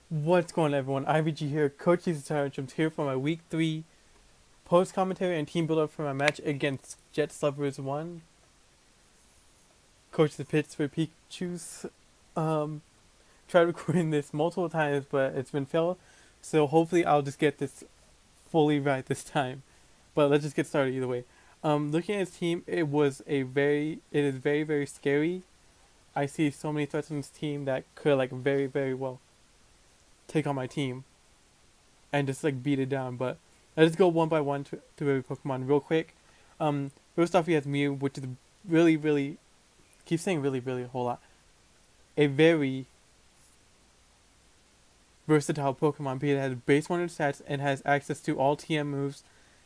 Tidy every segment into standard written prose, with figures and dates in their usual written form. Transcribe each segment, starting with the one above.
What's going on, everyone? IVG here, Coach Season I'm here for my Week 3 post commentary and team builder for my match against Jet Slubbers 1. Coach the Pittsburgh Pikachus. Tried recording this multiple times, but it's been failed. So hopefully I'll just get this fully right this time. But let's just get started either way. Looking at his team, it is very, very scary. I see so many threats on this team that could very, very well take on my team and just beat it down. But let's go one by one through every Pokemon real quick. First off, he has Mew, which is really, keep saying really a whole lot. A very versatile Pokemon because it has base 100 stats and has access to all TM moves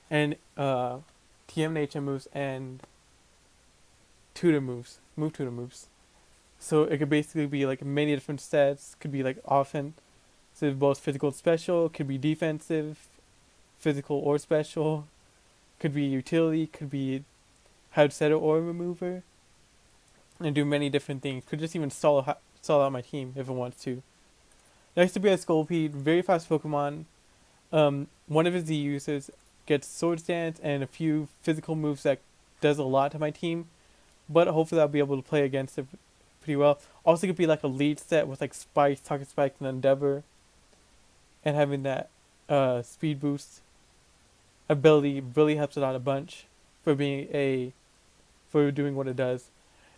and TM nature moves and move tutor moves. So it could basically be many different stats. Could be offense. So both physical and special, could be defensive, physical or special, could be utility, could be hard setter or remover, and do many different things. Could just even stall out my team if it wants to. Next to be a Scolipede, very fast Pokemon. One of his Z users gets Swords Dance and a few physical moves that does a lot to my team, but hopefully I'll be able to play against it pretty well. Also could be a lead set with Spikes, Target Spikes, and Endeavor. And having that speed boost ability really helps it out a bunch for doing what it does.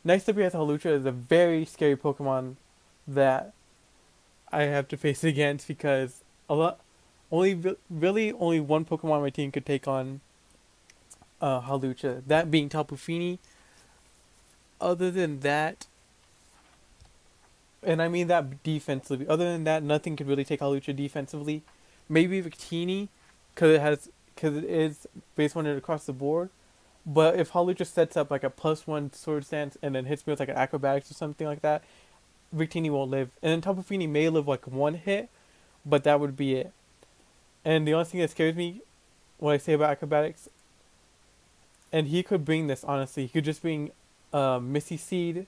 Next up, we have Hawlucha is a very scary Pokemon that I have to face against because only one Pokemon on my team could take on Hawlucha. That being Tapu Fini. Other than that, and I mean that defensively. Other than that, nothing could really take Hawlucha defensively. Maybe Victini, because it is base 100 across the board. But if Hawlucha sets up a +1 Sword Stance and then hits me with an Acrobatics or something like that, Victini won't live. And then Tapu Fini may live one hit, but that would be it. And the only thing that scares me when I say about Acrobatics, and he could bring this honestly, he could just bring Misty Seed.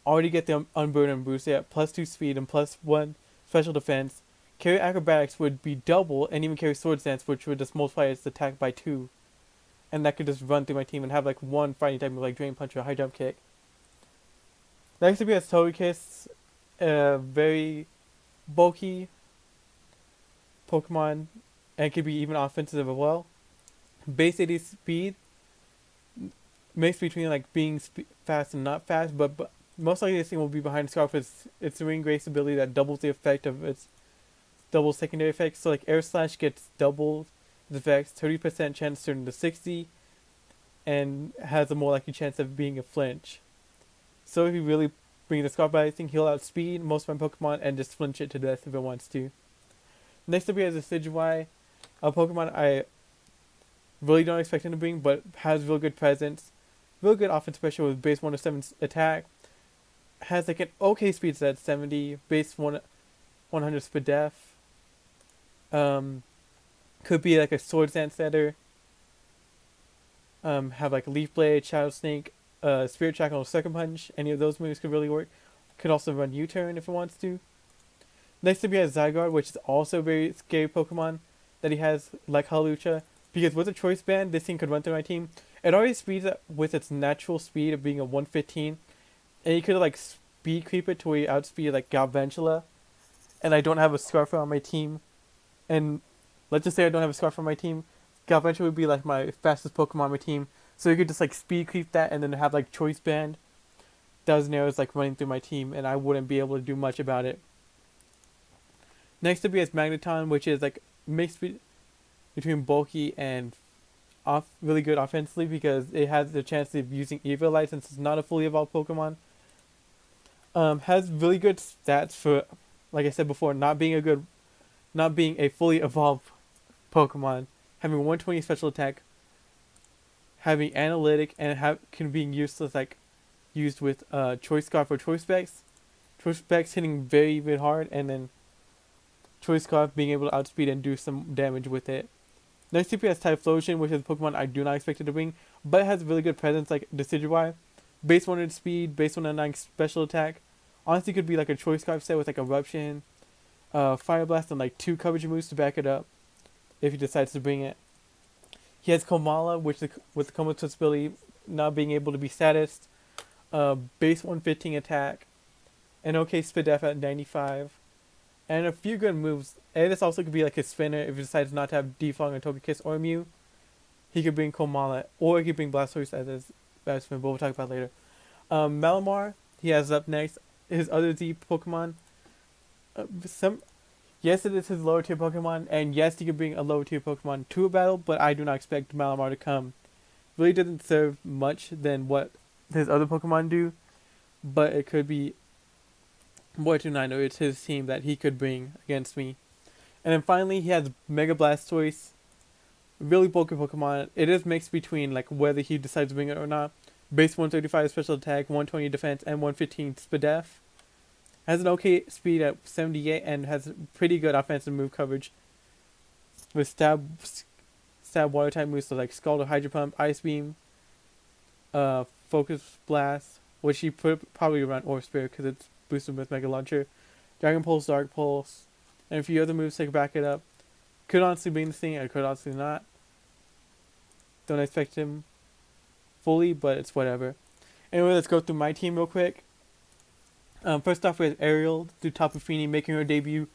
Already get the Unburden boost at +2 speed and +1 special defense. Carry Acrobatics would be double, and even carry Sword Dance, which would just multiply its attack by 2. And that could just run through my team and have one fighting type of Drain Punch or High Jump Kick. Next to be a Togekiss, a very bulky Pokemon, and could be even offensive as well. Base 80 speed, mixed between being fast and not fast, but most likely this thing will be behind Scarf with its Ring Grace ability that doubles the effect of its double secondary effects. So Air Slash gets double the effects, 30% chance to turn to 60, and has a more likely chance of being a flinch. So if you really bring the Scarf by, I think he'll outspeed most of my Pokemon and just flinch it to death if it wants to. Next up, we have the Decidueye, a Pokemon I really don't expect him to bring, but has real good presence, real good offense pressure with base 107 attack. Has an okay speed set, 70, base 100 speed def. Could be a Sword Dance setter. Have Leaf Blade, Shadow Snake, Spirit Shackle, Sucker Punch. Any of those moves could really work. Could also run U-turn if it wants to. Next up, we have Zygarde, which is also a very scary Pokemon that he has like Hawlucha. Because with a Choice Band, this thing could run through my team. It already speeds up with its natural speed of being a 115. And you could speed creep it to where you outspeed Galvantula. And I don't have a Scarfer on my team. And let's just say I don't have a Scarfer on my team. Galvantula would be my fastest Pokemon on my team. So you could just speed creep that and then have Choice Band. Thousand Arrows running through my team. And I wouldn't be able to do much about it. Next up is Magneton, which is mixed between bulky and really good offensively because it has the chance of using Eviolite since it's not a fully evolved Pokemon. Has really good stats for, like I said before, not being a fully evolved Pokemon. Having 120 special attack, having analytic, and can be used with Choice Scarf or Choice Specs. Choice Specs hitting very, very hard, and then Choice Scarf being able to outspeed and do some damage with it. Next up, has Typhlosion, which is a Pokemon I do not expect it to bring, but it has really good presence like Decidueye. Base 100 speed, base 109 special attack. Honestly, could be a Choice Scarf set with Eruption, Fire Blast, and like 2 coverage moves to back it up if he decides to bring it. He has Komala, which with the comatose ability not being able to be statused. Base 115 attack. An okay speed def at 95. And a few good moves. And this also could be like his spinner if he decides not to have Defog and Togekiss or Mew. He could bring Komala, or he could bring Blastoise as his batsman, but we'll talk about later. Malamar, he has up next. His other Z Pokemon. Yes, it is his lower tier Pokemon, and yes, he could bring a lower tier Pokemon to a battle, but I do not expect Malamar to come. Really doesn't serve much than what his other Pokemon do, but it could be more to I know it's his team that he could bring against me. And then finally, he has Mega Blastoise. Really bulky Pokemon. It is mixed between like whether he decides to bring it or not. Base 135 special attack, 120 defense, and 115 speed def. Has an okay speed at 78 and has pretty good offensive move coverage. With stab water type moves so like Scald, Hydro Pump, Ice Beam, Focus Blast, which he probably run Orb Spirit because it's boosted with Mega Launcher, Dragon Pulse, Dark Pulse, and a few other moves to back it up. Could honestly bring this thing, I could honestly not. Don't expect him fully, but it's whatever. Anyway, let's go through my team real quick. First off, we have Ariel through Tapu Fini making her debut.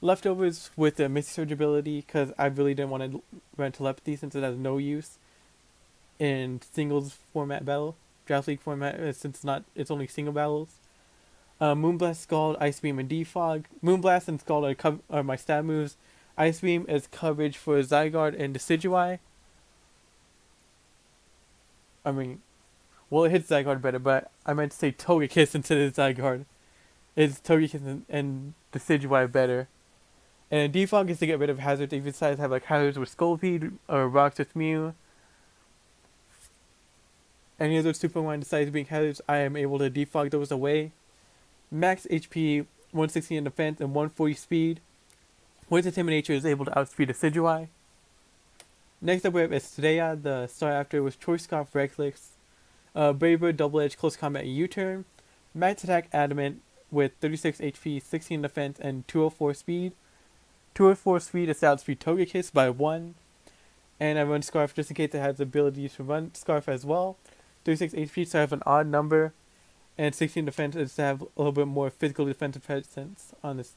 Leftovers with the Misty Surge ability because I really didn't want to run Telepathy since it has no use in singles format battle, Draft League format since it's only single battles. Moonblast, Scald, Ice Beam, and Defog. Moonblast and Scald are my stab moves. Ice Beam is coverage for Zygarde and Decidueye. I mean, well, it hits Zygarde better, but I meant to say Togekiss instead of Zygarde. It's Togekiss and Decidueye better. And Defog is to get rid of hazards if you decide to have like hazards with Scolipede or rocks with Mew. Any of those two Pokemon decide to bring hazards, I am able to defog those away. Max HP, 160 in defense, and 140 speed. With Intimidator is able to outspeed Decidueye. Next up we have Estrella, the star after with Choice Scarf, Reckless, Brave Bird, Double Edge, Close Combat, U-Turn. Max Attack, Adamant with 36 HP, 16 defense, and 204 speed. 204 speed is to outspeed Togekiss by 1. And I run Scarf just in case it has the ability to run Scarf as well. 36 HP, so I have an odd number. And 16 defense is to have a little bit more physical defensive presence on this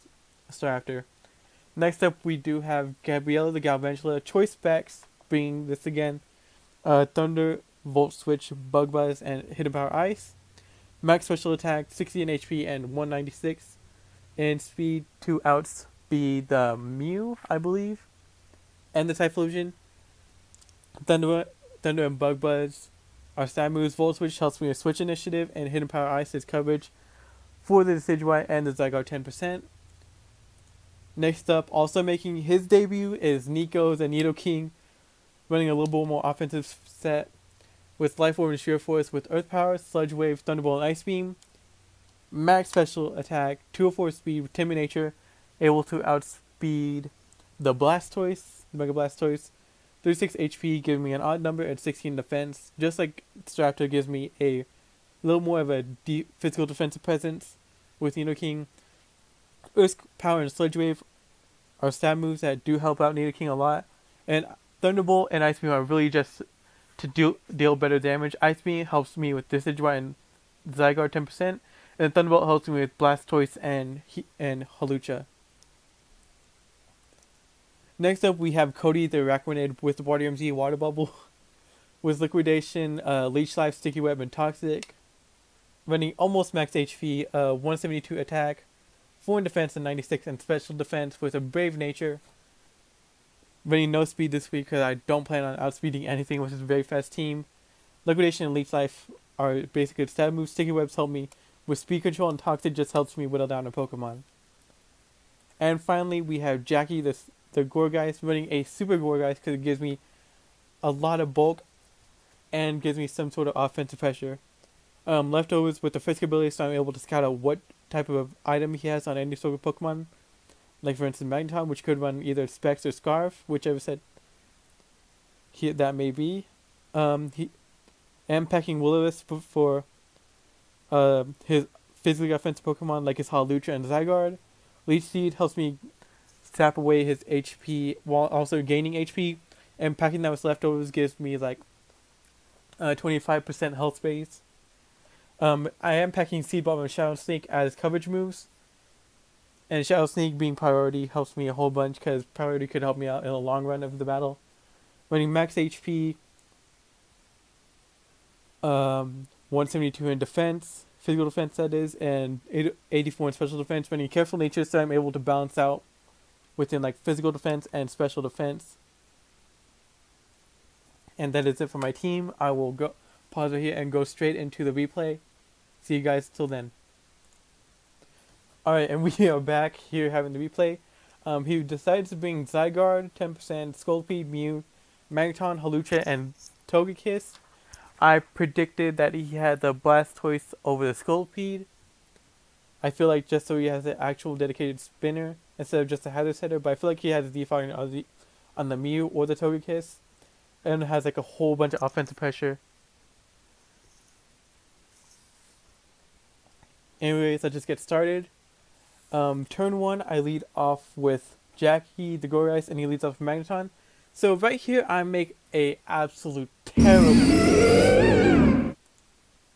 star after. Next up, we do have Gabriella the Galvantula, Choice Specs, bringing this again. Thunder, Volt Switch, Bug Buzz, and Hidden Power Ice. Max Special Attack, 60 in HP and 196 in speed to outspeed the Mew, I believe. And the Typhlosion. Thunder and Bug Buzz are stab moves. Volt Switch helps me with Switch Initiative, and Hidden Power Ice is coverage for the Decidueye and the Zygarde 10%. Next up, also making his debut is Nico the Nidoking, running a little bit more offensive set with Life Orb and Sheer Force with Earth Power, Sludge Wave, Thunderbolt, and Ice Beam. Max Special Attack, 204 speed with Timid Nature, able to outspeed the Blastoise, the Mega Blastoise. 36 HP, giving me an odd number at 16 defense. Just like Staraptor gives me a little more of a deep physical defensive presence with Nidoking. Earth Power and Sludge Wave are stab moves that do help out Nidoking a lot. And Thunderbolt and Ice Beam are really just to deal better damage. Ice Beam helps me with Decidueye and Zygarde 10%. And then Thunderbolt helps me with Blastoise and Hawlucha. Next up, we have Cody the Araquanid with the Water MZ Water Bubble. With Liquidation, Leech Life, Sticky Web, and Toxic. Running almost max HP, 172 attack, 4 in defense, and 96 in special defense with a Brave Nature. Running no speed this week because I don't plan on outspeeding anything, which is a very fast team. Liquidation and Leech Life are basically stab moves. Sticky Webs help me with speed control, and Toxic just helps me whittle down a Pokemon. And finally, we have Jackie the Gourgeist, running a Super Gourgeist because it gives me a lot of bulk and gives me some sort of offensive pressure. Leftovers with the Frisk ability, so I'm able to scout out what type of item he has on any sort of Pokemon. Like for instance Magneton, which could run either Specs or Scarf, whichever set that may be. I'm packing Will-O-Wisp for his physically offensive Pokemon like his Hawlucha and Zygarde. Leech Seed helps me sap away his HP while also gaining HP, and packing that with leftovers gives me like 25% health space. I am packing Seed Bomb and Shadow Sneak as coverage moves, and Shadow Sneak being priority helps me a whole bunch because priority could help me out in the long run of the battle. Running max HP, 172 in defense, physical defense that is, and 84 in special defense. Running careful nature, so I'm able to balance out within like physical defense and special defense. And that is it for my team. I will go pause right here and go straight into the replay. See you guys till then. Alright, and we are back here having the replay. He decides to bring Zygarde, 10%, Scolipede, Mew, Magneton, Hawlucha, and Togekiss. I predicted that he had the Blastoise over the Scolipede. I feel like just so he has an actual dedicated spinner instead of just a hazard hitter, but I feel like he has a default on the Mew or the Togekiss, and has like a whole bunch of offensive pressure. Anyways, let's just get started. Turn 1, I lead off with Jackie, the Gourgeist, and he leads off with Magneton. So right here, I make a absolute terrible.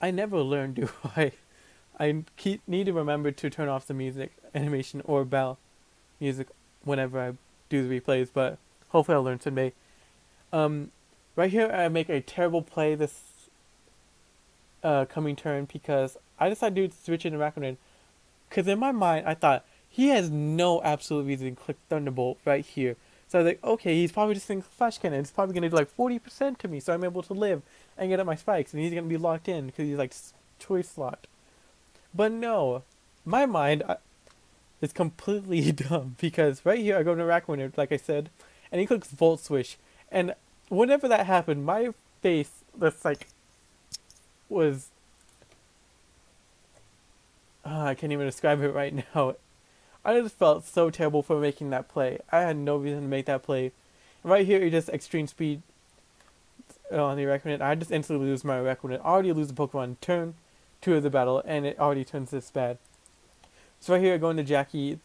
I never learned, do I? Need to remember to turn off the music, animation, or bell music whenever I do the replays, but hopefully I'll learn someday. Right here, I make a terrible play this coming turn because I decided to switch into Rakuten. Because in my mind, I thought, he has no absolute reason to click Thunderbolt right here. So I was like, okay, he's probably just thinking Flash Cannon. It's probably going to do like 40% to me, so I'm able to live and get up my spikes. And he's going to be locked in because he's like choice slot. But no, my mind is completely dumb because right here I go to Rakuten, like I said, and he clicks Volt Swish. And whenever that happened, my face that's like was I can't even describe it right now. I just felt so terrible for making that play. I had no reason to make that play. Right here, you just extreme speed on the Rakuten. I just instantly lose my Rakuten. I already lose the Pokemon turn 2 of the battle, and it already turns this bad. So right here, I go into Jackie,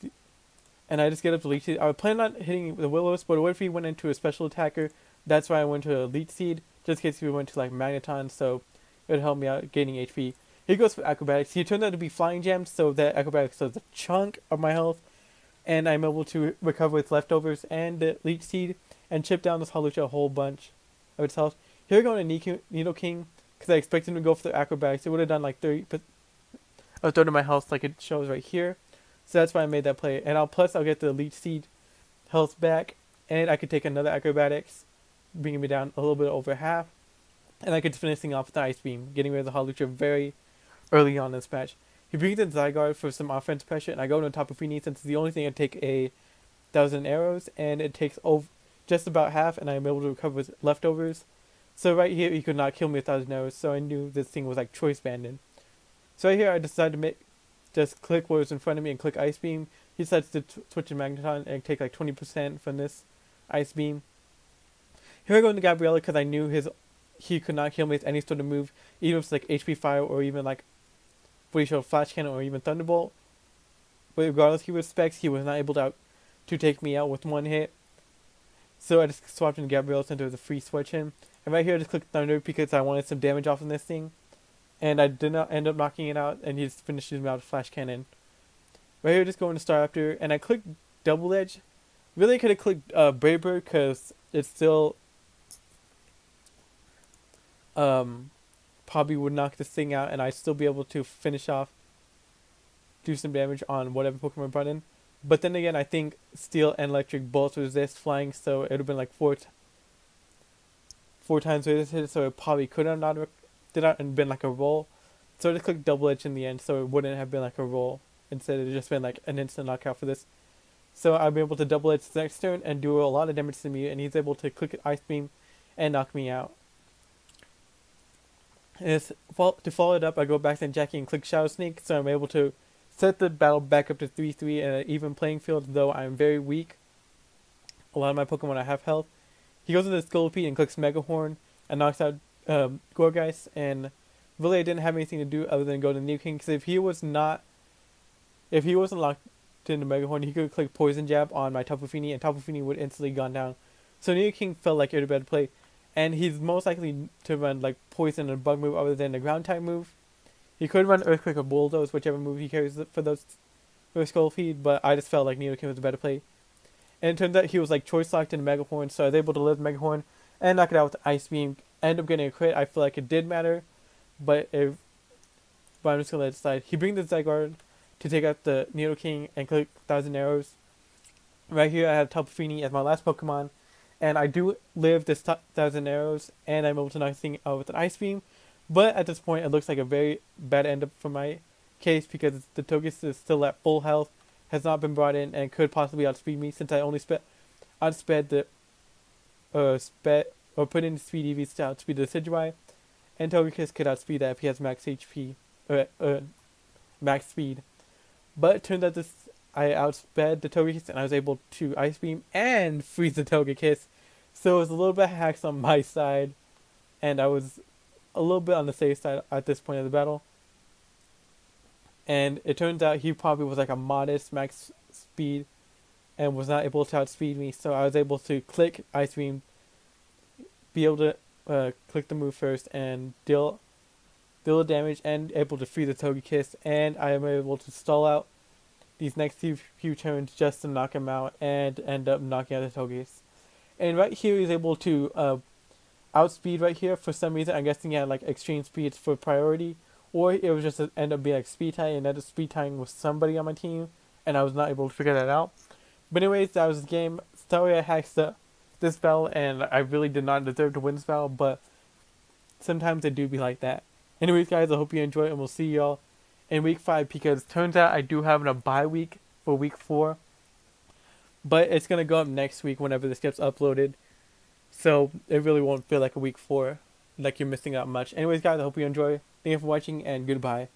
and I just get up to Leech Seed. I was planning on hitting the Will-O-Wisp, but what if he went into a special attacker? That's why I went to a Leech Seed, just in case he went to like Magneton, so it would help me out gaining HP. He goes for Acrobatics. He turned out to be Flying Gem, so that Acrobatics does a chunk of my health, and I'm able to recover with leftovers and the Leech Seed, and chip down this Hawlucha a whole bunch of its health. Here we go to Needle King, because I expected him to go for the Acrobatics. It would have done like 30, a third of my health, like it shows right here. So that's why I made that play. And I'll get the Leech Seed health back, and I could take another Acrobatics, bringing me down a little bit over half, and I could finish things off with the Ice Beam, getting rid of the Hawlucha very early on in this match. He brings in Zygarde for some offense pressure, and I go on top of Feeny since it's the only thing I take 1,000 arrows, and it takes just about half, and I'm able to recover with leftovers. So right here, he could not kill me with 1,000 arrows, so I knew this thing was like choice banded. So right here, I decided to just click what was in front of me and click Ice Beam. He decides to switch to Magneton and take like 20% from this Ice Beam. Here I go into Gabriella because I knew he could not kill me with any sort of move, even if it's like HP Fire or even like what he showed Flash Cannon or even Thunderbolt. But regardless he respects, he was not able to take me out with one hit. So I just swapped into Gabriella since it was a free switch in. And right here I just clicked Thunder because I wanted some damage off of this thing. And I did not end up knocking it out, and he just finished him out with Flash Cannon. Right here just going to Staraptor, and I clicked Double Edge. Really I could have clicked Brave Bird because it's still probably would knock this thing out, and I'd still be able to finish off, do some damage on whatever Pokemon brought in. But then again, I think Steel and Electric both resist flying, so it would have been like four times resisted, so it probably could have not been like a roll. So I just clicked Double Edge in the end, so it wouldn't have been like a roll. Instead, it would just been like an instant knockout for this. So I'll be able to Double Edge the next turn and do a lot of damage to me, and he's able to click Ice Beam and knock me out. And to follow it up, I go back to Jackie and click Shadow Sneak, so I'm able to set the battle back up to 3-3 in an even playing field, though I'm very weak. A lot of my Pokemon I have health. He goes into Scolipede and clicks Mega Horn and knocks out Gourgeist, and really I didn't have anything to do other than go to New King, because if he wasn't locked to the Mega Horn, he could click Poison Jab on my Tapu Fini, and Tapu Fini would instantly gone down. So Nidoking felt like it would be better play, and he's most likely to run like Poison and Bug move other than the Ground type move. He could run Earthquake or Bulldoze, whichever move he carries for those for Skull Feed, but I just felt like Nidoking was a better play. And it turns out he was like choice locked in the Mega Horn, so I was able to live Mega Horn and knock it out with the Ice Beam. End up getting a crit. I feel like it did matter, but I'm just gonna let it slide. He brings the Zygarde to take out the Nidoking and click 1,000 Arrows. Right here I have Tapu Fini as my last Pokemon, and I do live this 1,000 Arrows, and I'm able to knock this thing out with an Ice Beam. But at this point, it looks like a very bad end up for my case because the Togekiss is still at full health, has not been brought in, and could possibly outspeed me since I only outsped the put in speed EVs to outspeed the Decidueye, and Togekiss could outspeed that if he has max HP max speed. But it turned out I outsped the Togekiss and I was able to Ice Beam and freeze the Togekiss, so it was a little bit hacks on my side, and I was a little bit on the safe side at this point of the battle. And it turns out he probably was like a modest max speed and was not able to outspeed me, so I was able to click Ice Beam, be able to click the move first and deal the damage, and able to free the Togekiss, and I am able to stall out these next few turns just to knock him out and end up knocking out the Togekiss. And right here he's able to outspeed right here. For some reason, I'm guessing he had like extreme speeds for priority, or it was just end up being like speed tie and ended up speed tying with somebody on my team, and I was not able to figure that out. But anyways, that was the game. Sorry I hacked this battle, and I really did not deserve to win this battle, but sometimes it do be like that. Anyways, guys, I hope you enjoy it, and we'll see y'all in week 5, because it turns out I do have a bye week for week 4, but it's going to go up next week whenever this gets uploaded, so it really won't feel like a week 4, like you're missing out much. Anyways, guys, I hope you enjoy. Thank you for watching, and goodbye.